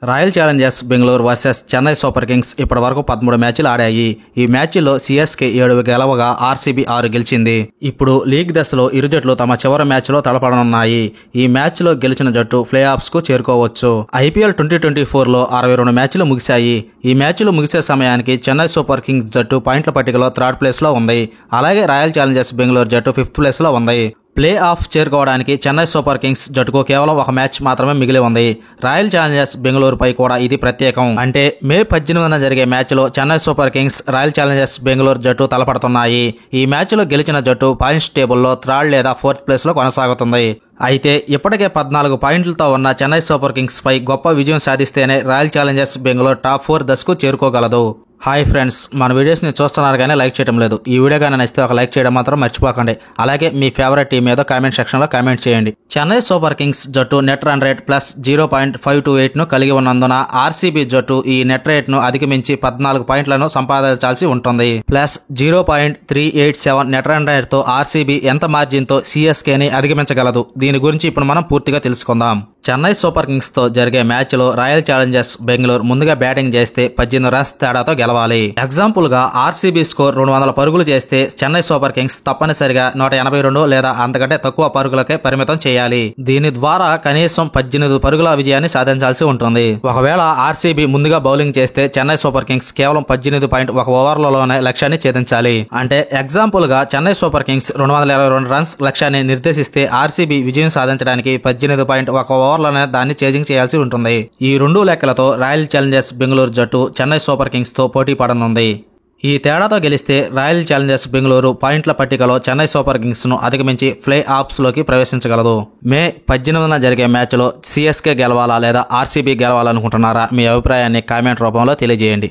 Royal Challengers Bengaluru versus Chennai super Kings ఇప్పటి వరకు 13 మ్యాచ్లు ఆడాయి. ఈ మ్యాచ్ల్లో సిఎస్కే 7 గెలవగా ఆర్సీబీ 6 గెలిచింది. ఇప్పుడు లీగ్ దశలో ఇరు జట్లు తమ చివరి మ్యాచ్లో తలపడనున్నాయి. ఈ మ్యాచ్లో గెలిచిన జట్టు ప్లే ఆఫ్స్ కు చేరుకోవచ్చు. ఐపీఎల్ 2024లో 62 మ్యాచ్లు ముగిశాయి. ఈ మ్యాచ్లు ముగిసే సమయానికి చెన్నై సూపర్ కింగ్స్ జట్టు పాయింట్ల పట్టికలో 3rd ప్లేస్ లో ఉంది. అలాగే రాయల్ ఛాలెంజర్స్ బెంగళూరు జట్టు 5th ప్లేస్ లో ఉంది. ప్లే ఆఫ్ చేరుకోవడానికి చెన్నై సూపర్ కింగ్స్ జట్టుకు కేవలం ఒక మ్యాచ్ మాత్రమే మిగిలి ఉంది. రాయల్ ఛాలెంజర్స్ బెంగళూరుపై కూడా ఇది ప్రత్యేకం. అంటే మే 18న జరిగే మ్యాచ్లో Chennai super Kings royal Challengers Bengaluru జట్టు తలపడుతున్నాయి. ఈ మ్యాచ్లో గెలిచిన జట్టు పాయింట్స్ టేబుల్లో 3rd లేదా 4th ప్లేస్ లో కొనసాగుతుంది. అయితే ఇప్పటికే 14 పాయింట్లతో ఉన్న చెన్నై సూపర్ కింగ్స్ పై గొప్ప విజయం సాధిస్తేనే రాయల్ ఛాలెంజర్స్ బెంగళూరు టాప్ 4 దశకు చేరుకోగలదు. హాయ్ ఫ్రెండ్స్, మన వీడియోస్ని చూస్తున్నారు కానీ లైక్ చేయడం లేదు. ఈ వీడియో కానీ నచ్చితే ఒక లైక్ చేయడం మాత్రం మర్చిపోకండి. అలాగే మీ ఫేవరెట్ టీం ఏదో కామెంట్ సెక్షన్లో కామెంట్ చేయండి. చెన్నై సూపర్ కింగ్స్ జట్టు నెట్ రన్ రేట్ ప్లస్ 0.528ను కలిగి ఉన్నందున ఆర్సీబీ జట్టు ఈ నెట్ రేట్ను అధిగమించి 14 పాయింట్లను సంపాదించాల్సి ఉంటుంది. ప్లస్ 0.387 నెట్ రన్ రేట్తో ఆర్సీబీ ఎంత మార్జిన్తో సిఎస్కేని అధిగమించగలదు? దీని గురించి ఇప్పుడు మనం పూర్తిగా తెలుసుకుందాం. చెన్నై సూపర్ కింగ్స్ తో జరిగే మ్యాచ్లో రాయల్ ఛాలెంజర్స్ బెంగళూరు ముందుగా బ్యాటింగ్ చేస్తే 18 రన్స్ తేడాతో గెలవాలి. ఎగ్జాంపుల్ గా ఆర్సీబీ స్కోర్ 200 పరుగులు చేస్తే చెన్నై సూపర్ కింగ్స్ తప్పనిసరిగా 182 లేదా అంతకంటే తక్కువ పరుగులకే పరిమితం చేయాలి. దీని ద్వారా కనీసం 18 పరుగుల విజయాన్ని సాధించాల్సి ఉంటుంది. ఒకవేళ ఆర్సీబీ ముందుగా బౌలింగ్ చేస్తే చెన్నై సూపర్ కింగ్స్ కేవలం 18.1 ఓవర్లలోనే లక్ష్యాన్ని ఛేదించాలి. అంటే ఎగ్జాంపుల్ గా చెన్నై సూపర్ కింగ్స్ 222 రన్స్ లక్ష్యాన్ని నిర్దేశిస్తే ఆర్సీబీ విజయం సాధించడానికి 18.1 ఓవర్లనే దాన్ని చేజింగ్ చేయాల్సి ఉంటుంది. ఈ 2 లెక్కలతో రాయల్ ఛాలెంజర్స్ బెంగళూరు జట్టు చెన్నై సూపర్ కింగ్స్ తో పోటీ పడనుంది. ఈ తేడాతో గెలిస్తే రాయల్ ఛాలెంజర్స్ బెంగళూరు పాయింట్ల పట్టికలో చెన్నై సూపర్ కింగ్స్ ను అధిగమించి ప్లే ఆఫ్స్ లోకి ప్రవేశించగలదు. మే 18న జరిగే మ్యాచ్లో సిఎస్కే గెలవాలా లేదా ఆర్సీబీ గెలవాలనుకుంటున్నారా? మీ అభిప్రాయాన్ని కామెంట్ రూపంలో తెలియజేయండి.